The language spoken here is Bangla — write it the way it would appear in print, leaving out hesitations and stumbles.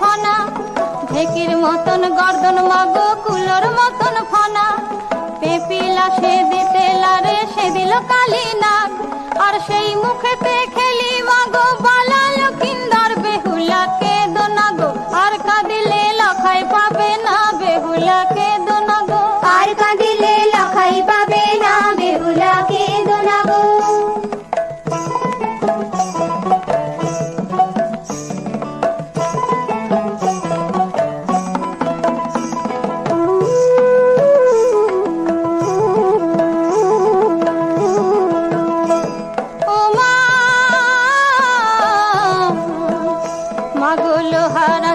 ফনা, ঢেকির মতন গর্দন মাগো কুলোর মতন ফনা। পেপিলা সে দিতে লারে সে দিল কালী নাগ, আর সেই মুখেতে খেলি মাগো বালা লক্ষিন্দর। বেহুলা কেঁদো না গো আর কাঁদিলে লখাই পাবে না, বেহুলা কেঁদো না গো আর কাঁদিলে লখাই পাবে না, বেহুলা কেঁদো না গো। মাগো লোহারা